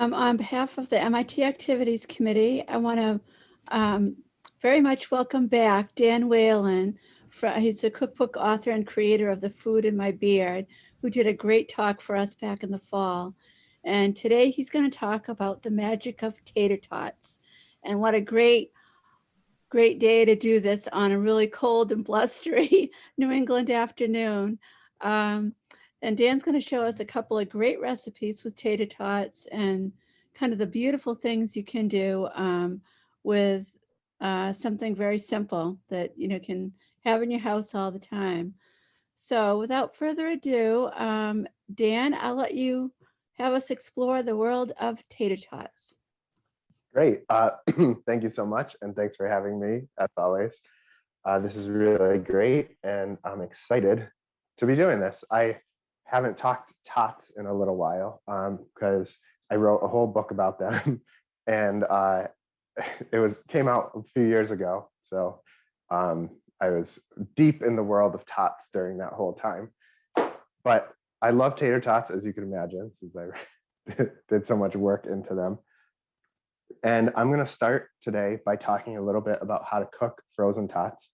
On behalf of the MIT Activities Committee, I want to very much welcome back Dan Whalen. He's the cookbook author and creator of The Food in My Beard, who did a great talk for us back in the fall. And today he's going to talk about the magic of tater tots. And what a great day to do this on a really cold and blustery New England afternoon. And Dan's going to show us a couple of great recipes with tater tots and kind of the beautiful things you can do with something very simple that can have in your house all the time. So without further ado, Dan, I'll let you have us explore the world of tater tots. Great. Thank you so much. And thanks for having me, as always. This is really great. And I'm excited to be doing this. I haven't talked tots in a little while because I wrote a whole book about them. And it came out a few years ago. So I was deep in the world of tots during that whole time. But I love tater tots, as you can imagine, since I did so much work into them. And I'm going to start today by talking a little bit about how to cook frozen tots.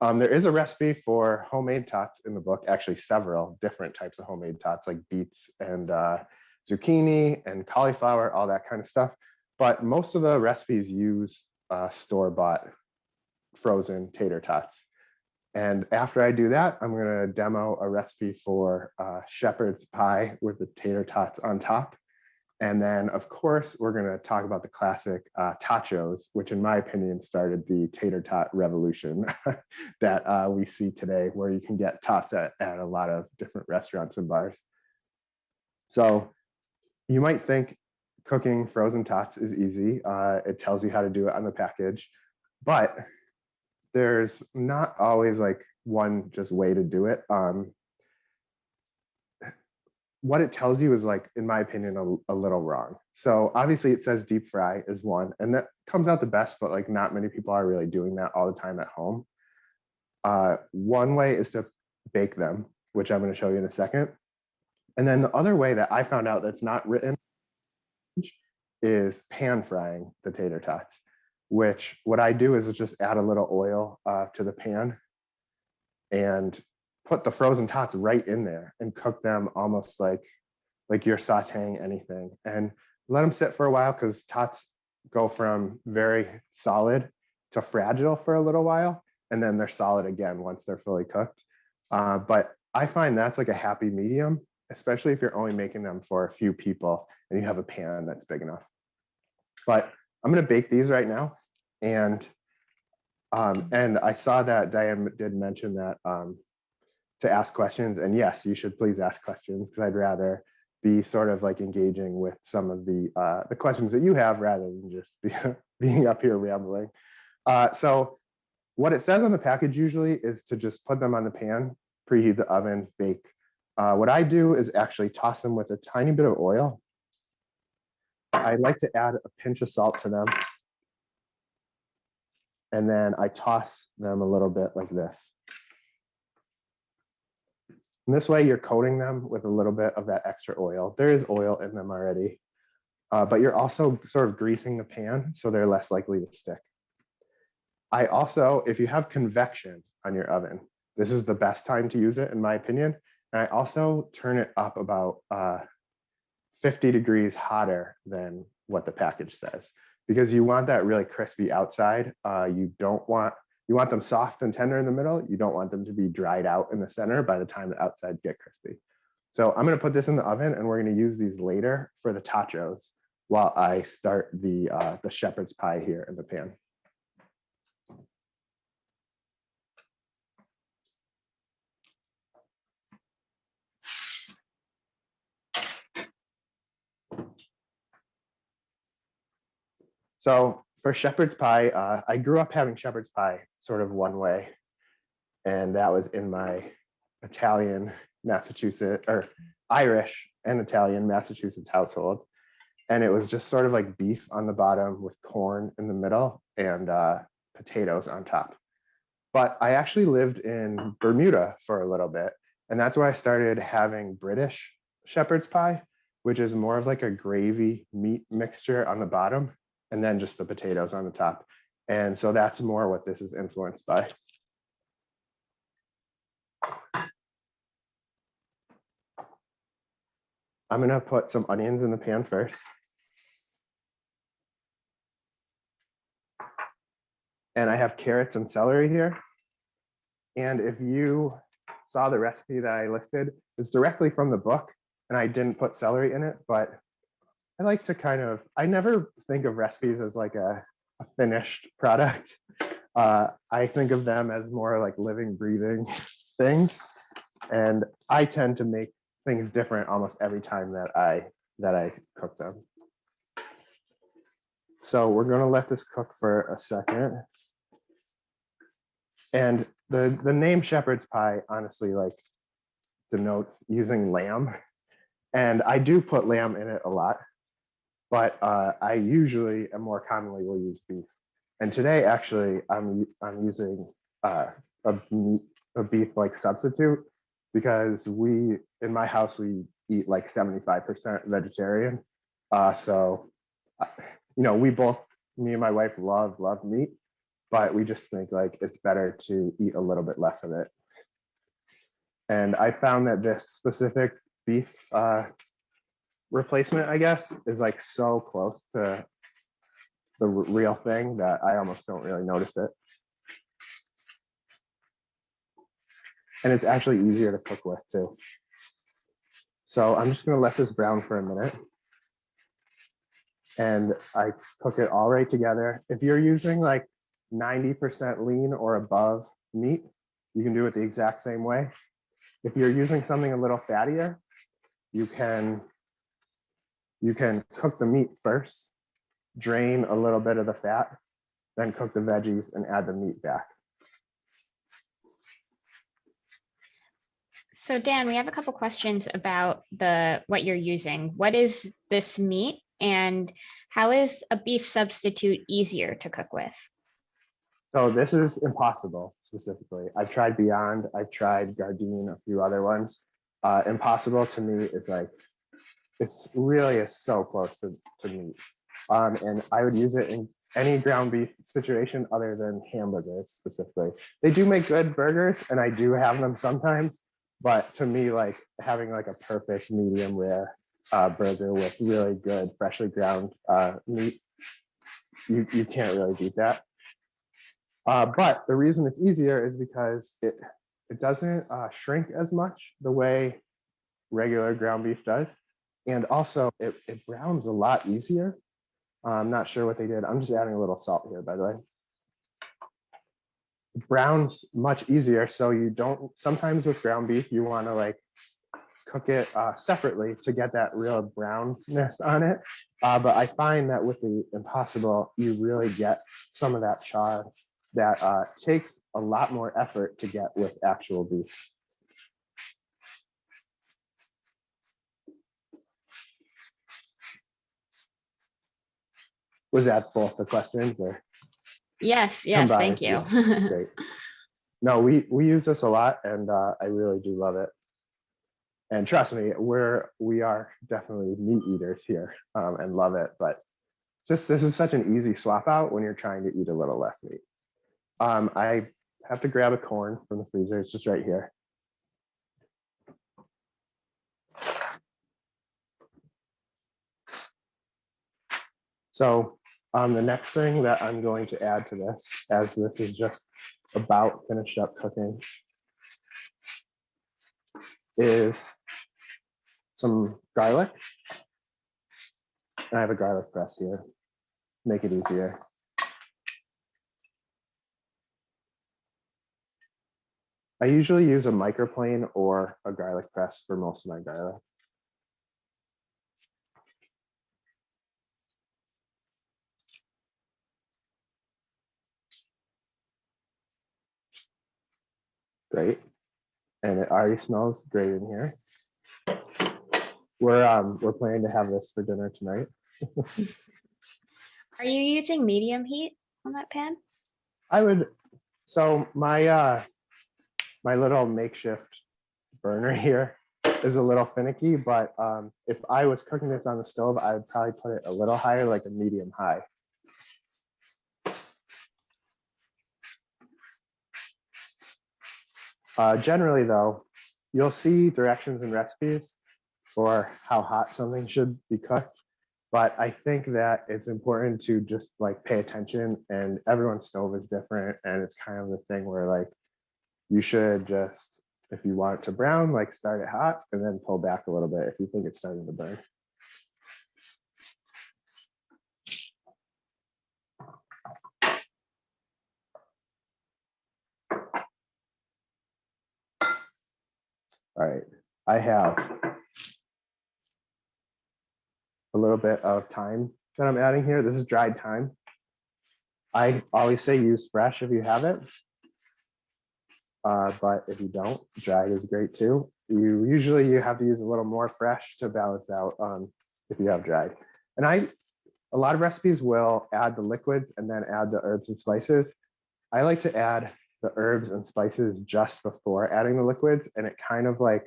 There is a recipe for homemade tots in the book, actually several different types of homemade tots like beets and zucchini and cauliflower, all that kind of stuff. But most of the recipes use store-bought frozen tater tots. And after I do that, I'm going to demo a recipe for shepherd's pie with the tater tots on top. And then, of course, we're going to talk about the classic tachos, which in my opinion started the tater tot revolution that we see today, where you can get tots at a lot of different restaurants and bars. So you might think cooking frozen tots is easy. It tells you how to do it on the package, but there's not always like one just way to do it. What it tells you is, like, in my opinion, a little wrong. So obviously it says deep fry is one, and that comes out the best, but like not many people are really doing that all the time at home. One way is to bake them, which I'm going to show you in a second. And then the other way that I found out that's not written is pan frying the tater tots, which what I do is just add a little oil to the pan and put the frozen tots right in there and cook them almost like you're sauteing anything, and let them sit for a while, because tots go from very solid to fragile for a little while, and then they're solid again once they're fully cooked. But I find that's like a happy medium, especially if you're only making them for a few people and you have a pan that's big enough. But I'm going to bake these right now. And I saw that Diane did mention that to ask questions, and yes, you should please ask questions, because I'd rather be sort of like engaging with some of the questions that you have rather than just being up here rambling. So what it says on the package usually is to just put them on the pan, preheat the oven, bake. What I do is actually toss them with a tiny bit of oil. I like to add a pinch of salt to them. And then I toss them a little bit like this. And this way you're coating them with a little bit of that extra oil. There is oil in them already, but you're also sort of greasing the pan so they're less likely to stick. I also, if you have convection on your oven, this is the best time to use it, in my opinion. And I also turn it up about 50 degrees hotter than what the package says, because you want that really crispy outside. You want them soft and tender in the middle. You don't want them to be dried out in the center by the time the outsides get crispy. So I'm going to put this in the oven, and we're going to use these later for the tachos while I start the shepherd's pie here in the pan. So for shepherd's pie, I grew up having shepherd's pie sort of one way, and that was in my Italian, Massachusetts, or Irish and Italian Massachusetts household. And it was just sort of like beef on the bottom with corn in the middle and potatoes on top. But I actually lived in Bermuda for a little bit, and that's where I started having British shepherd's pie. which is more of like a gravy meat mixture on the bottom, and then just the potatoes on the top. And so that's more what this is influenced by. I'm gonna put some onions in the pan first. And I have carrots and celery here. And if you saw the recipe that I listed, it's directly from the book, and I didn't put celery in it, but I like to I never think of recipes as like a finished product. I think of them as more like living, breathing things. And I tend to make things different almost every time that I cook them. So we're going to let this cook for a second. And the name shepherd's pie honestly like denotes using lamb. And I do put lamb in it a lot, but I usually and more commonly will use beef. And today actually I'm using a beef like substitute, because in my house we eat like 75% vegetarian. So we both, me and my wife, love meat, but we just think like it's better to eat a little bit less of it. And I found that this specific beef replacement, I guess, is like so close to the real thing that I almost don't really notice it. And it's actually easier to cook with too. So I'm just gonna let this brown for a minute. And I cook it all right together. If you're using like 90% lean or above meat, you can do it the exact same way. If you're using something a little fattier, you can cook the meat first, drain a little bit of the fat, then cook the veggies and add the meat back. So Dan, we have a couple questions about what you're using. What is this meat, and how is a beef substitute easier to cook with? So this is Impossible specifically. I've tried Beyond, I've tried Gardein, a few other ones. Impossible to me is like, it's really is so close to meat. And I would use it in any ground beef situation other than hamburgers specifically. They do make good burgers and I do have them sometimes, but to me, like having like a perfect medium rare burger with really good freshly ground meat, you can't really beat that. But the reason it's easier is because it doesn't shrink as much the way regular ground beef does. And also it browns a lot easier. I'm not sure what they did. I'm just adding a little salt here, by the way. It browns much easier. So you don't, sometimes with ground beef, you want to like cook it separately to get that real brownness on it. But I find that with the Impossible, you really get some of that char that takes a lot more effort to get with actual beef. Was that both the questions or? Yes, combined? thank you. Yeah, great. No, we use this a lot and I really do love it. And trust me, we are definitely meat eaters here and love it, but this is such an easy swap out when you're trying to eat a little less meat. I have to grab a corn from the freezer. It's just right here. So the next thing that I'm going to add to this, as this is just about finished up cooking, is some garlic. I have a garlic press here, make it easier. I usually use a microplane or a garlic press for most of my garlic. Great. And it already smells great in here. We're planning to have this for dinner tonight. Are you using medium heat on that pan? I would, so my my little makeshift burner here is a little finicky, but if I was cooking this on the stove, I would probably put it a little higher, like a medium high. Generally though, you'll see directions and recipes for how hot something should be cooked. But I think that it's important to just like pay attention, and everyone's stove is different. And it's kind of the thing where like, you should just, if you want it to brown, like start it hot and then pull back a little bit if you think it's starting to burn. All right, I have a little bit of thyme that I'm adding here. This is dried thyme. I always say use fresh if you have it. But if you don't, dried is great too. You have to use a little more fresh to balance out if you have dried. And a lot of recipes will add the liquids and then add the herbs and spices. I like to add the herbs and spices just before adding the liquids, and it kind of like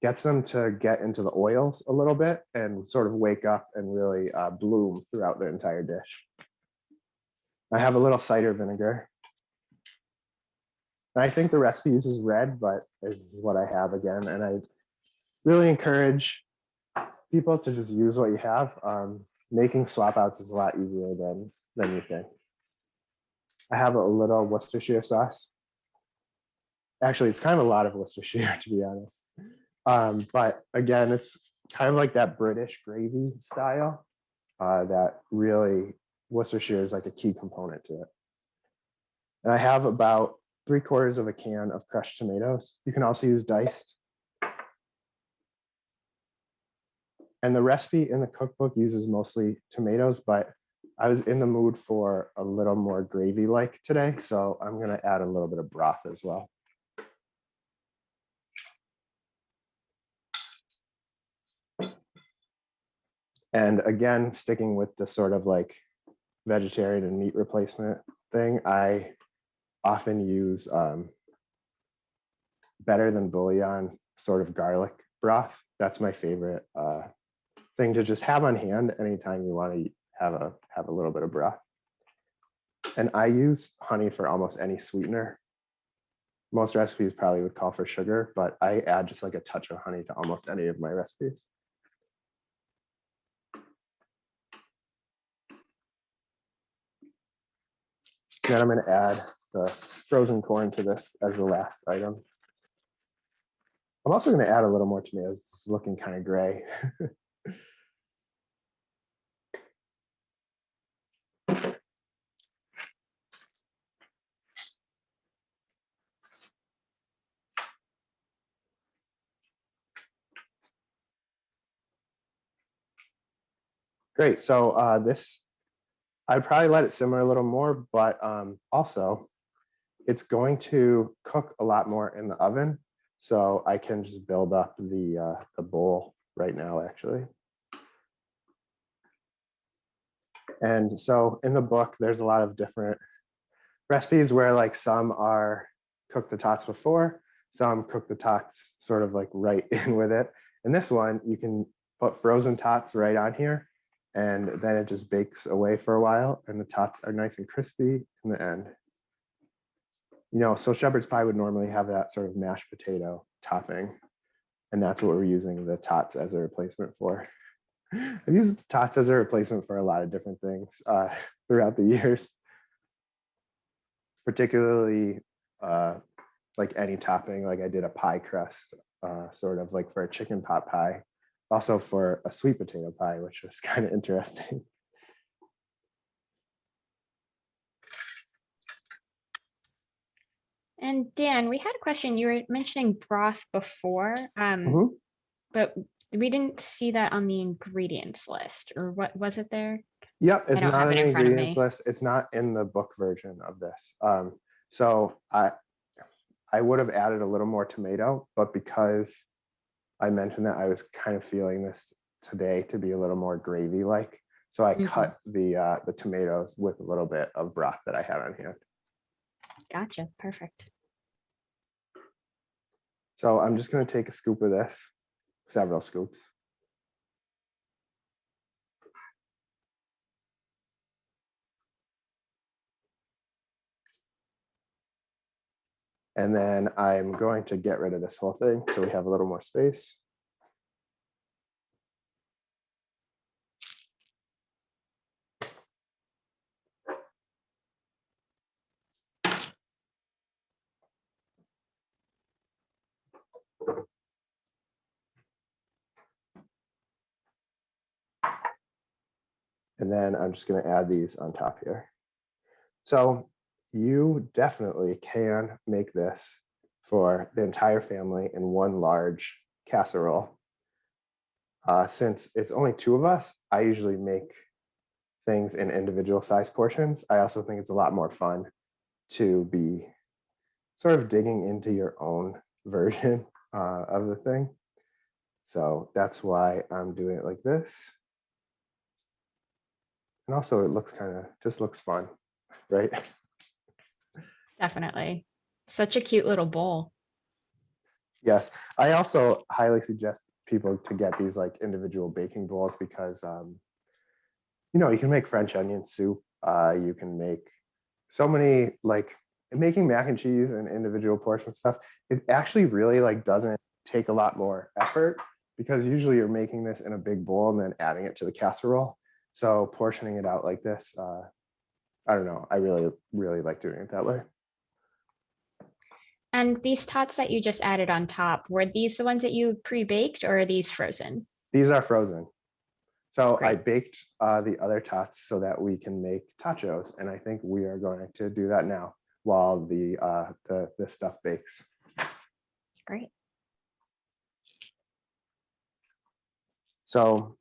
gets them to get into the oils a little bit and sort of wake up and really bloom throughout the entire dish. I have a little cider vinegar. And I think the recipe uses red, but this is what I have again. And I really encourage people to just use what you have. Making swap outs is a lot easier than you think. I have a little Worcestershire sauce. Actually, it's kind of a lot of Worcestershire, to be honest. But again, it's kind of like that British gravy style that really Worcestershire is like a key component to it. And I have about 3/4 of a can of crushed tomatoes. You can also use diced. And the recipe in the cookbook uses mostly tomatoes, but I was in the mood for a little more gravy-like today, so I'm gonna add a little bit of broth as well. And again, sticking with the sort of like vegetarian and meat replacement thing, I often use better than bouillon sort of garlic broth. That's my favorite thing to just have on hand anytime you want to have a little bit of broth. And I use honey for almost any sweetener. Most recipes probably would call for sugar, but I add just like a touch of honey to almost any of my recipes. Then I'm going to add the frozen corn to this as the last item. I'm also going to add a little more tomatoes. It's looking kind of gray. Great. So this, I'd probably let it simmer a little more, but also it's going to cook a lot more in the oven. So I can just build up the bowl right now, actually. And so in the book, there's a lot of different recipes where like some are cook the tots before, some cook the tots sort of like right in with it. And this one, you can put frozen tots right on here, and then it just bakes away for a while, and the tots are nice and crispy in the end. You know, so shepherd's pie would normally have that sort of mashed potato topping, and that's what we're using the tots as a replacement for. I've used tots as a replacement for a lot of different things throughout the years, particularly like any topping. Like I did a pie crust, sort of like for a chicken pot pie, also for a sweet potato pie, which was kind of interesting. And Dan, we had a question. You were mentioning broth before, but we didn't see that on the ingredients list, or what was it there? Yep, it's don't not have on it the in front of ingredients me. list. It's not in the book version of this. So I would have added a little more tomato, but because I mentioned that I was kind of feeling this today to be a little more gravy-like, so I cut the tomatoes with a little bit of broth that I had on hand. Gotcha. Perfect. So I'm just going to take a scoop of this, several scoops. And then I'm going to get rid of this whole thing so we have a little more space. And then I'm just going to add these on top here. So you definitely can make this for the entire family in one large casserole. Since it's only two of us, I usually make things in individual size portions. I also think it's a lot more fun to be sort of digging into your own version of the thing. So that's why I'm doing it like this. And also it looks just looks fun, right? Definitely. Such a cute little bowl. Yes, I also highly suggest people to get these like individual baking bowls because you can make French onion soup. You can make so many like making mac and cheese and individual portion stuff. It actually really like doesn't take a lot more effort because usually you're making this in a big bowl and then adding it to the casserole. So portioning it out like this, I don't know. I really like doing it that way. And these tots that you just added on top, were these the ones that you pre-baked or are these frozen? These are frozen. So I Great. baked the other tots so that we can make tachos, and I think we are going to do that now while the stuff bakes. Great. So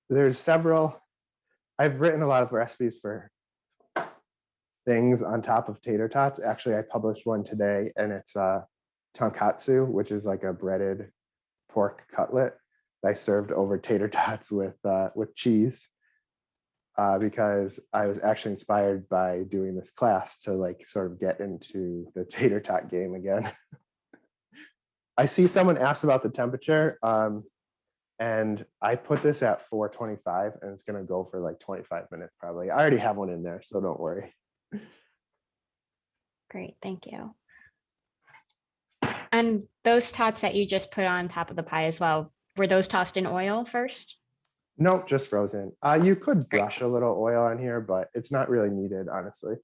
there's several. I've written a lot of recipes for things on top of tater tots. Actually, I published one today, and it's tonkatsu, which is like a breaded pork cutlet that I served over tater tots with cheese. Because I was actually inspired by doing this class to like sort of get into the tater tot game again. I see someone asked about the temperature, and I put this at 425 and it's gonna go for like 25 minutes probably. I already have one in there, so don't worry. Great. Thank you. And those tots that you just put on top of the pie as well, were those tossed in oil first? Nope, just frozen. You could Great. brush a little oil on here, but it's not really needed, honestly.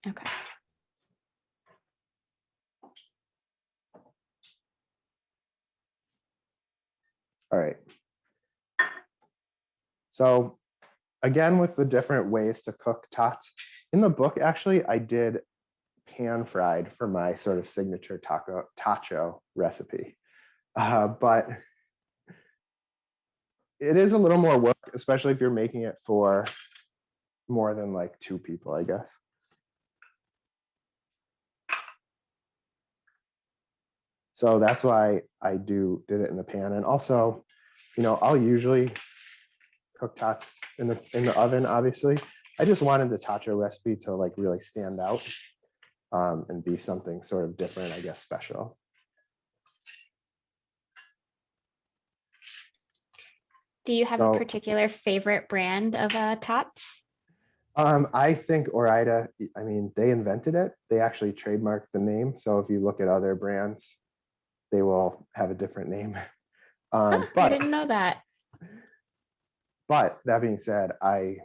Okay. All right. So again, with the different ways to cook tots, in the book, actually, I did pan fried for my sort of signature tacho recipe. But it is a little more work, especially if you're making it for more than like two people, I guess. So that's why I did it in the pan. And also, I'll usually cook tots in the oven, obviously. I just wanted the tacho recipe to like really stand out and be something sort of different, I guess, special. Do you have So, a particular favorite brand of tots? I think Ore-Ida, I mean, they invented it. They actually trademarked the name. So if you look at other brands, they will have a different name. I But didn't know that. But that being said, I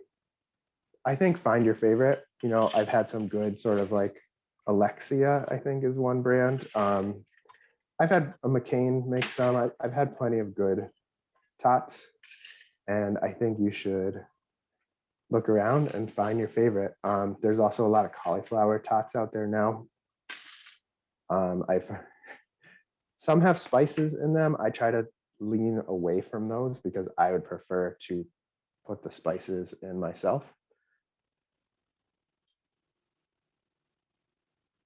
think find your favorite. I've had some good sort of like Alexia, I think is one brand. I've had a McCain make some. I've had plenty of good tots, and I think you should look around and find your favorite. There's also a lot of cauliflower tots out there now. Some have spices in them. I try to lean away from those because I would prefer to put the spices in myself.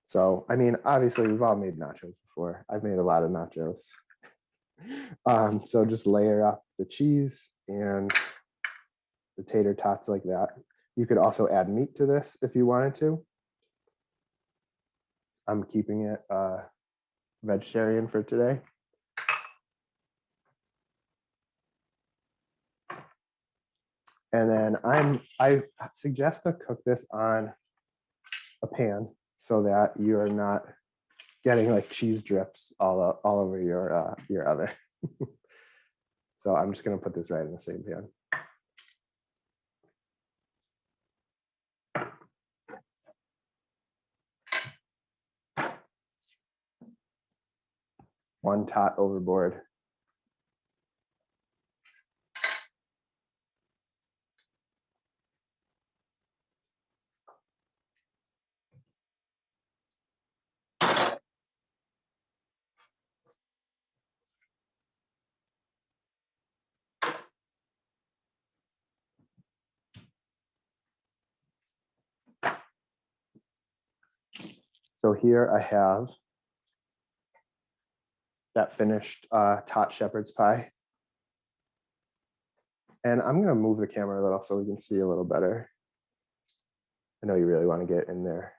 So, I mean, obviously we've all made nachos before. I've made a lot of nachos. So just layer up the cheese and the tater tots like that. You could also add meat to this if you wanted to. I'm keeping it vegetarian for today. And then I suggest to cook this on a pan so that you are not getting like cheese drips all over your oven. So I'm just going to put this right in the same pan. One tot overboard. So here I have that finished tot shepherd's pie. And I'm going to move the camera a little so we can see a little better. I know you really want to get in there.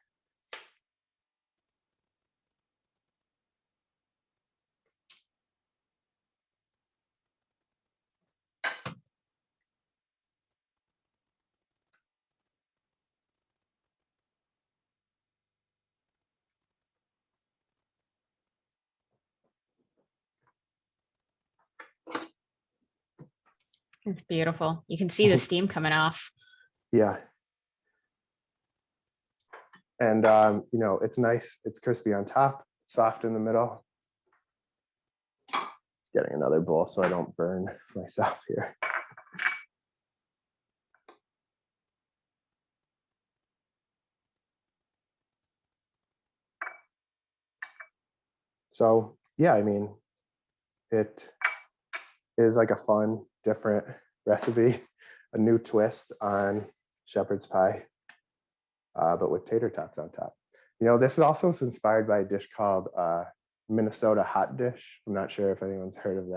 It's beautiful. You can see the steam coming off. Yeah. And, you know, it's nice. It's crispy on top, soft in the middle. Just getting another bowl so I don't burn myself here. So, yeah, I mean, it is like a fun, different recipe, a new twist on shepherd's pie, but with tater tots on top. You know, this is also inspired by a dish called Minnesota hot dish. I'm not sure if anyone's heard of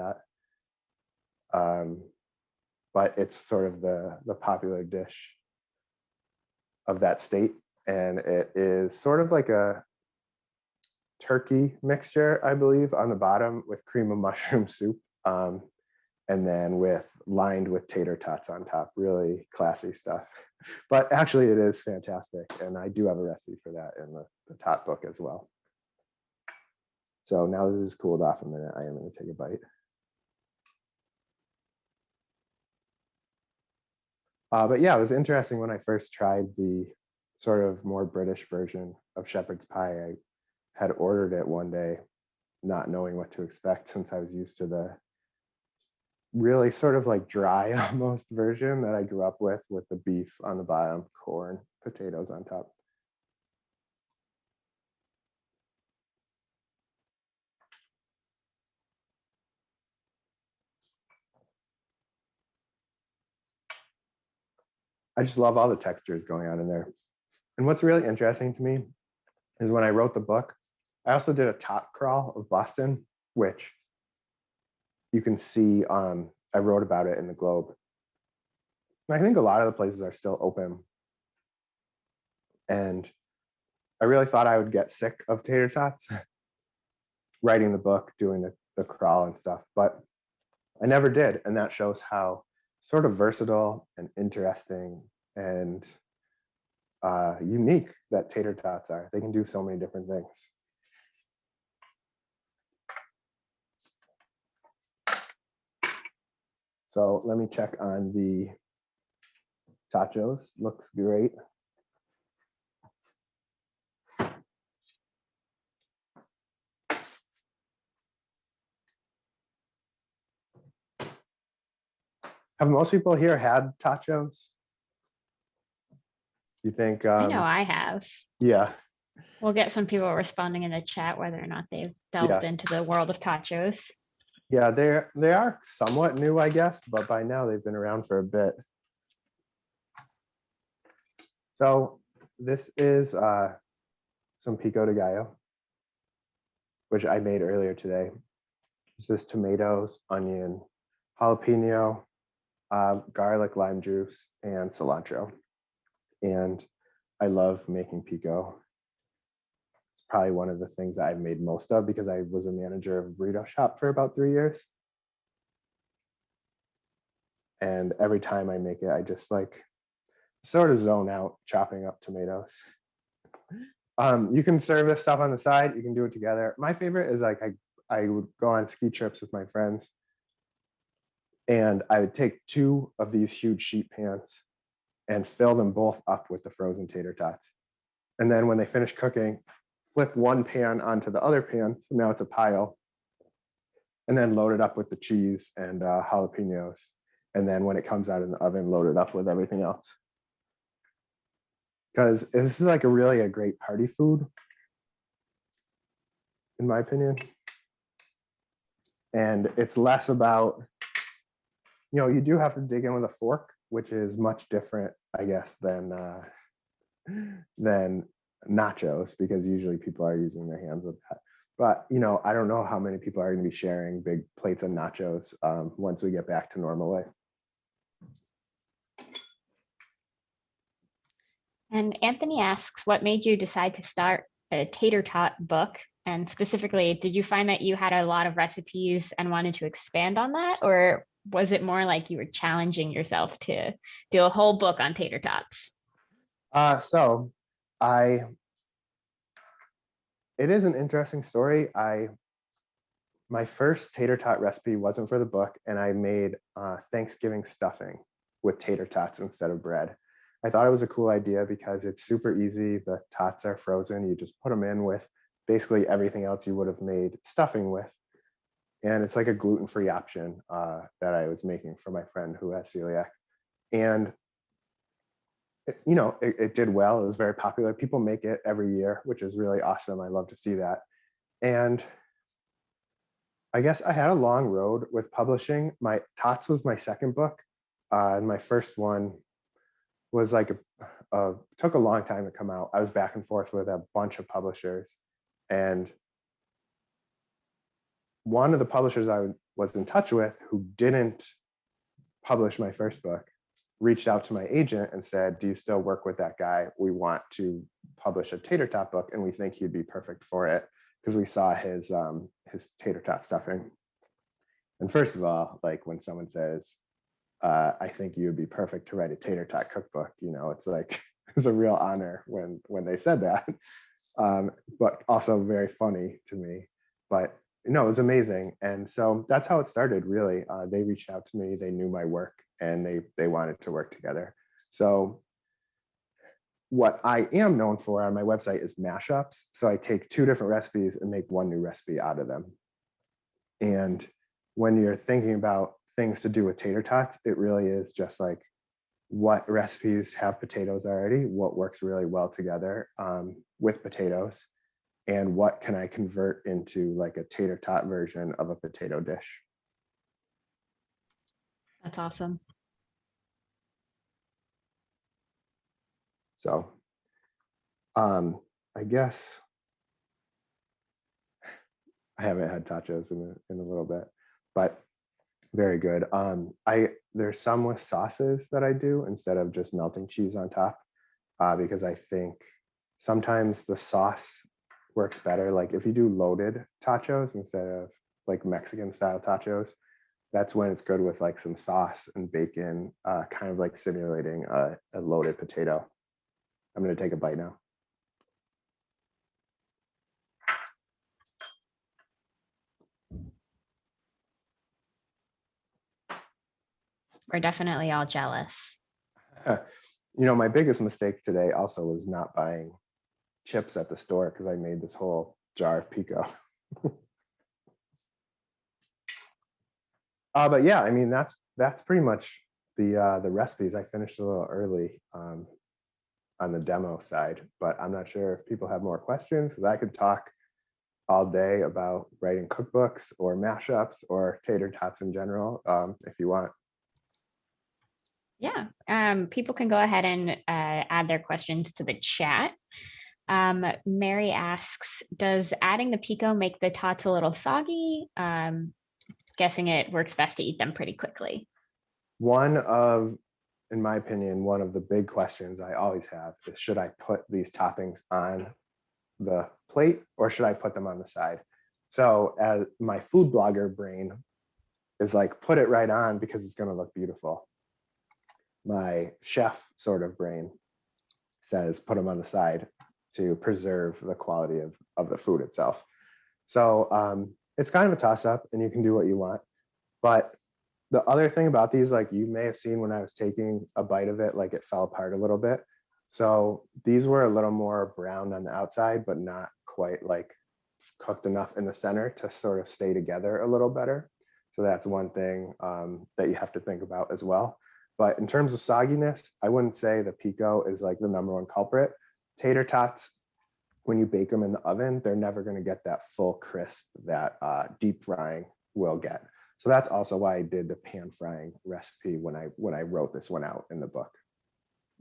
that. But it's sort of the popular dish of that state. And it is sort of like a turkey mixture, I believe, on the bottom with cream of mushroom soup. And then lined with tater tots on top. Really classy stuff. But actually it is fantastic. And I do have a recipe for that in the tot book as well. So now this is cooled off a minute, I am going to take a bite. But yeah, it was interesting when I first tried the sort of more British version of shepherd's pie. I had ordered it one day, not knowing what to expect since I was used to the really sort of like dry almost version that I grew up with the beef on the bottom, corn, potatoes on top. I just love all the textures going on in there. And what's really interesting to me is when I wrote the book, I also did a tot crawl of Boston, which you can see, I wrote about it in the Globe. And I think a lot of the places are still open. And I really thought I would get sick of tater tots writing the book, doing the crawl and stuff, but I never did. And that shows how sort of versatile and interesting and unique that tater tots are. They can do so many different things. So let me check on the tachos. Looks great. Have most people here had tachos? You think? I know I have. Yeah. We'll get some people responding in the chat whether or not they've delved into the world of tachos. Yeah, they are somewhat new, I guess, but by now they've been around for a bit. So this is some pico de gallo, which I made earlier today. It's just tomatoes, onion, jalapeno, garlic, lime juice, and cilantro. And I love making pico. It's probably one of the things that I've made most of because I was a manager of a burrito shop for about 3 years. And every time I make it, I just like sort of zone out chopping up tomatoes. You can serve this stuff on the side. You can do it together. My favorite is like I would go on ski trips with my friends, and I would take 2 of these huge sheet pans and fill them both up with the frozen tater tots. And then when they finish cooking, flip one pan onto the other pan. So now it's a pile. And then load it up with the cheese and jalapenos. And then when it comes out in the oven, load it up with everything else. Because this is like a great party food, in my opinion. And it's less about, you do have to dig in with a fork, which is much different, I guess, than nachos, because usually people are using their hands with that. But, I don't know how many people are going to be sharing big plates of nachos once we get back to normal life. And Anthony asks, what made you decide to start a tater tot book? And specifically, did you find that you had a lot of recipes and wanted to expand on that? Or was it more like you were challenging yourself to do a whole book on tater tots? It is an interesting story. My first tater tot recipe wasn't for the book, and I made Thanksgiving stuffing with tater tots instead of bread. I thought it was a cool idea because it's super easy. The tots are frozen. You just put them in with basically everything else you would have made stuffing with. And it's like a gluten-free option that I was making for my friend who has celiac. And it did well. It was very popular. People make it every year, which is really awesome. I love to see that. And I guess I had a long road with publishing. My Tots was my second book. And my first one was like took a long time to come out. I was back and forth with a bunch of publishers. And one of the publishers I was in touch with who didn't publish my first book reached out to my agent and said, do you still work with that guy? We want to publish a tater tot book, and we think he'd be perfect for it because we saw his tater tot stuffing. And first of all, like when someone says, I think you would be perfect to write a tater tot cookbook, it's like, it's a real honor when they said that, but also very funny to me. But no, it was amazing. And so that's how it started, really. They reached out to me, they knew my work, and they wanted to work together. So what I am known for on my website is mashups. So I take 2 different recipes and make one new recipe out of them. And when you're thinking about things to do with tater tots, it really is just like what recipes have potatoes already, what works really well together with potatoes, and what can I convert into like a tater tot version of a potato dish. That's awesome. So I guess I haven't had tachos in a little bit, but very good. There's some with sauces that I do instead of just melting cheese on top, because I think sometimes the sauce works better. Like if you do loaded tachos instead of like Mexican style tachos, that's when it's good with like some sauce and bacon, kind of like simulating a loaded potato. I'm going to take a bite now. We're definitely all jealous. My biggest mistake today also was not buying chips at the store because I made this whole jar of pico. But yeah, I mean, that's pretty much the recipes. I finished a little early on the demo side, but I'm not sure if people have more questions, because I could talk all day about writing cookbooks or mashups or tater tots in general, if you want. Yeah, people can go ahead and add their questions to the chat. Mary asks, does adding the pico make the tots a little soggy? Guessing it works best to eat them pretty quickly. In my opinion, one of the big questions I always have is, should I put these toppings on the plate or should I put them on the side? So as my food blogger brain is like, put it right on because it's going to look beautiful. My chef sort of brain says, put them on the side to preserve the quality of the food itself. So it's kind of a toss up and you can do what you want. But the other thing about these, like you may have seen when I was taking a bite of it, like it fell apart a little bit. So these were a little more brown on the outside, but not quite like cooked enough in the center to sort of stay together a little better. So that's one thing that you have to think about as well. But in terms of sogginess, I wouldn't say the pico is like the #1 culprit. Tater tots, when you bake them in the oven, they're never going to get that full crisp that deep frying will get. So that's also why I did the pan frying recipe when I wrote this one out in the book.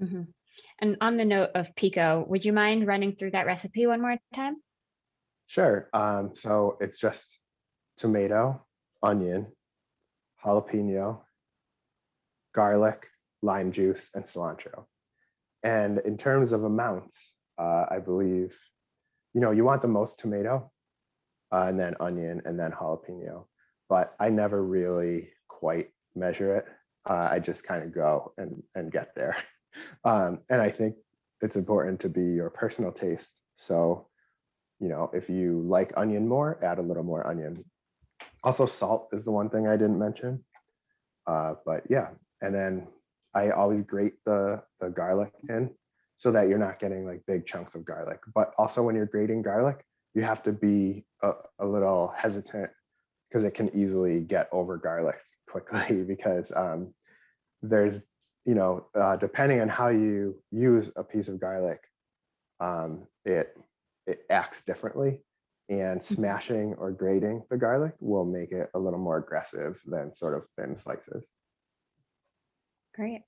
Mhm. And on the note of pico, would you mind running through that recipe one more time? Sure. So it's just tomato, onion, jalapeno, garlic, lime juice, and cilantro. And in terms of amounts, I believe, you want the most tomato, and then onion, and then jalapeno. But I never really quite measure it. I just kind of go and get there. And I think it's important to be your personal taste. So, if you like onion more, add a little more onion. Also, salt is the one thing I didn't mention. But yeah, and then I always grate the garlic in so that you're not getting like big chunks of garlic. But also when you're grating garlic, you have to be a little hesitant because it can easily get over garlic quickly because there's, depending on how you use a piece of garlic, it acts differently. And smashing or grating the garlic will make it a little more aggressive than sort of thin slices. Great.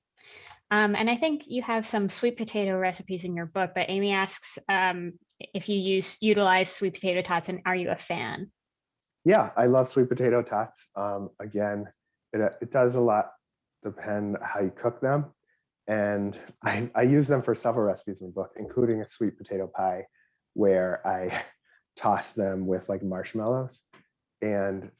And I think you have some sweet potato recipes in your book, but Amy asks if you utilize sweet potato tots, and are you a fan? Yeah, I love sweet potato tots. Again, it does a lot depend how you cook them. And I use them for several recipes in the book, including a sweet potato pie where I toss them with like marshmallows. And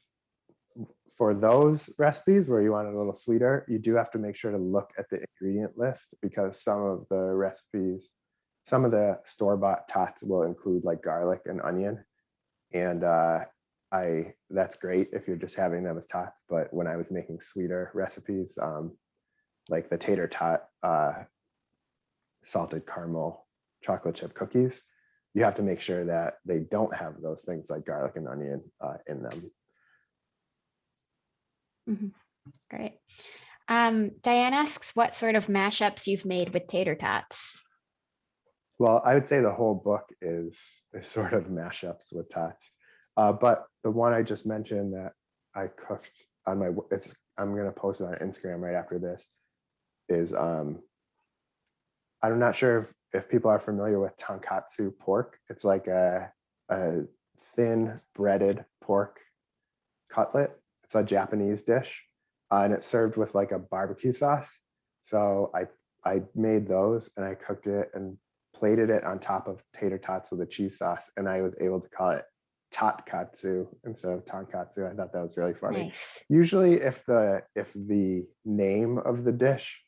for those recipes where you want it a little sweeter, you do have to make sure to look at the ingredient list because some of the store-bought tots will include like garlic and onion. And that's great if you're just having them as tots. But when I was making sweeter recipes, like the tater tot salted caramel chocolate chip cookies, you have to make sure that they don't have those things like garlic and onion in them. Great. Diane asks what sort of mashups you've made with tater tots. Well, I would say the whole book is sort of mashups with tots. But the one I just mentioned that I cooked on I'm going to post it on Instagram right after this is, I'm not sure if people are familiar with tonkatsu pork. It's like a thin breaded pork cutlet. It's a Japanese dish and it's served with like a barbecue sauce. So I made those and I cooked it and plated it on top of tater tots with a cheese sauce. And I was able to call it totkatsu instead of tonkatsu. I thought that was really funny. Nice. Usually if the name of the dish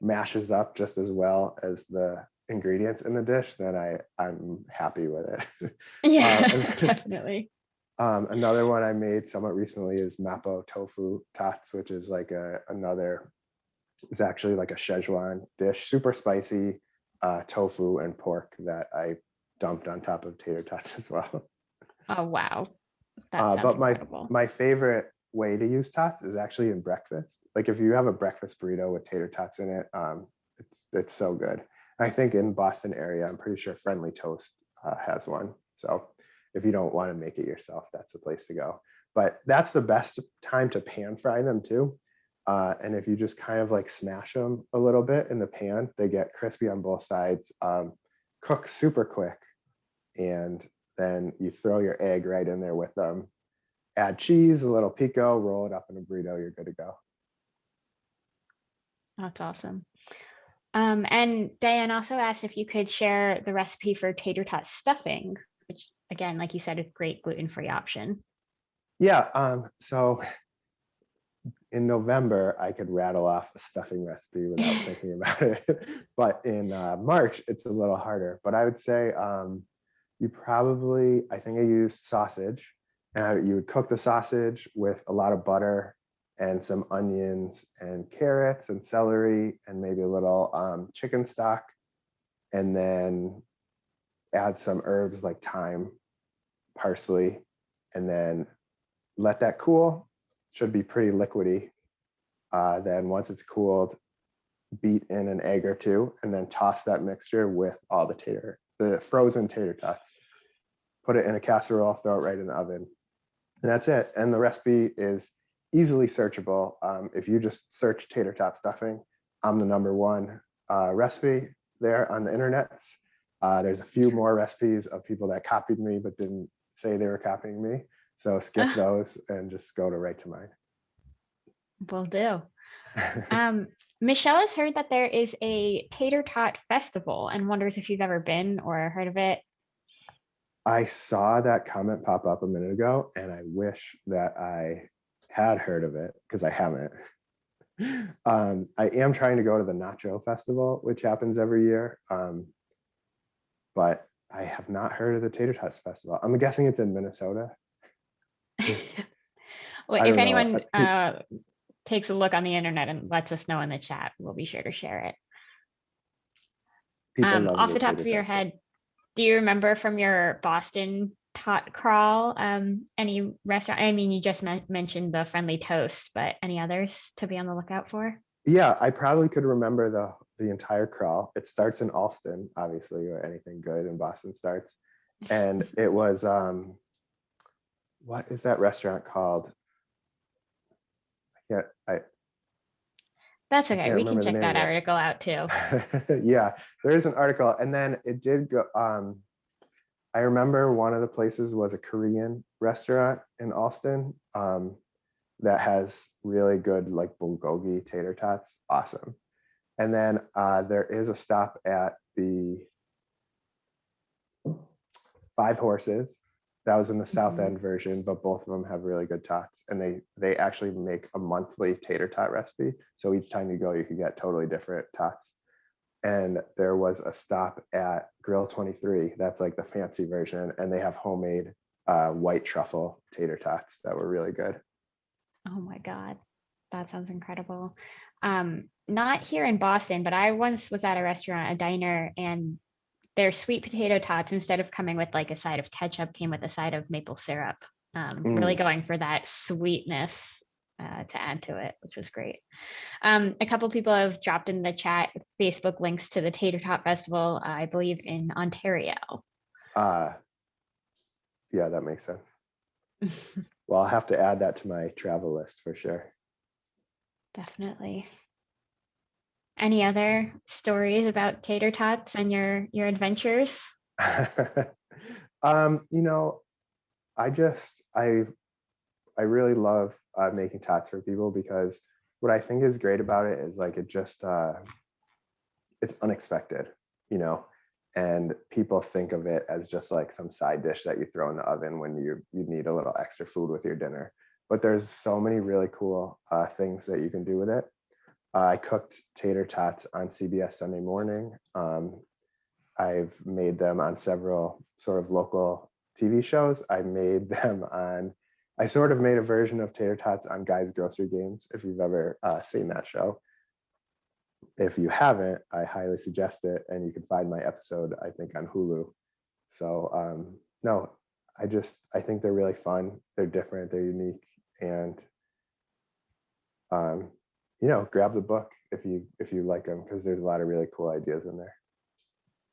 mashes up just as well as the ingredients in the dish, then I'm happy with it. Yeah, and definitely. Another one I made somewhat recently is mapo tofu tots, which is like it's actually like a Szechuan dish, super spicy tofu and pork that I dumped on top of tater tots as well. Oh, wow. That sounds But incredible. my favorite way to use tots is actually in breakfast. Like if you have a breakfast burrito with tater tots in it, it's so good. I think in Boston area, I'm pretty sure Friendly Toast has one. So if you don't want to make it yourself, that's the place to go. But that's the best time to pan fry them too. And if you just kind of like smash them a little bit in the pan, they get crispy on both sides, cook super quick. And then you throw your egg right in there with them, add cheese, a little pico, roll it up in a burrito, you're good to go. That's awesome. And Diane also asked if you could share the recipe for tater tot stuffing, which again, like you said, is a great gluten-free option. Yeah, so in November, I could rattle off a stuffing recipe without thinking about it. But in March, it's a little harder. But I would say you probably, I think I used sausage. And you would cook the sausage with a lot of butter and some onions and carrots and celery and maybe a little chicken stock. And then add some herbs like thyme, parsley, and then let that cool. Should be pretty liquidy. Then once it's cooled, beat in an egg or two, and then toss that mixture with all the frozen tater tots. Put it in a casserole, throw it right in the oven, and that's it. And the recipe is easily searchable. If you just search tater tot stuffing, I'm the #1 recipe there on the internet. There's a few more recipes of people that copied me but didn't say they were copying me. So skip those and just go right to mine. Will do. Michelle has heard that there is a tater tot festival and wonders if you've ever been or heard of it. I saw that comment pop up a minute ago, and I wish that I had heard of it because I haven't. I am trying to go to the Nacho Festival, which happens every year, but I have not heard of the Tater Tots Festival. I'm guessing it's in Minnesota. Well, I if don't know. anyone takes a look on the internet and lets us know in the chat, we'll be sure to share it. People love Off the top tater of your tots. head, do you remember from your Boston tot crawl any restaurant? I mean, you just mentioned the Friendly Toast, but any others to be on the lookout for? Yeah, I probably could remember the entire crawl. It starts in Allston, obviously, where anything good in Boston starts. And it was what is that restaurant called? That's I okay. can't We can remember the check name that of it. article out too. Yeah, there is an article, and then it did go. I remember one of the places was a Korean restaurant in Allston that has really good like bulgogi tater tots. Awesome. And then there is a stop at the Five Horses. That was in the South End version, but both of them have really good tots. And they actually make a monthly tater tot recipe. So each time you go, you can get totally different tots. And there was a stop at Grill 23. That's like the fancy version. And they have homemade white truffle tater tots that were really good. Oh my God, that sounds incredible. Not here in Boston, but I once was at a restaurant, a diner, and their sweet potato tots, instead of coming with like a side of ketchup, came with a side of maple syrup. Really going for that sweetness to add to it, which was great. A couple people have dropped in the chat Facebook links to the Tater Tot Festival, I believe in Ontario. Yeah, that makes sense. Well, I'll have to add that to my travel list for sure. Definitely. Any other stories about tater tots and your adventures? You know, I really love making tots for people because what I think is great about it is like it just it's unexpected, you know, and people think of it as just like some side dish that you throw in the oven when you need a little extra food with your dinner. But there's so many really cool things that you can do with it. I cooked tater tots on CBS Sunday Morning. I've made them on several sort of local TV shows. I sort of made a version of tater tots on Guy's Grocery Games, if you've ever seen that show. If you haven't, I highly suggest it, and you can find my episode, I think, on Hulu. So no, I think they're really fun. They're different, they're unique, and you know, grab the book if you like them, because there's a lot of really cool ideas in there.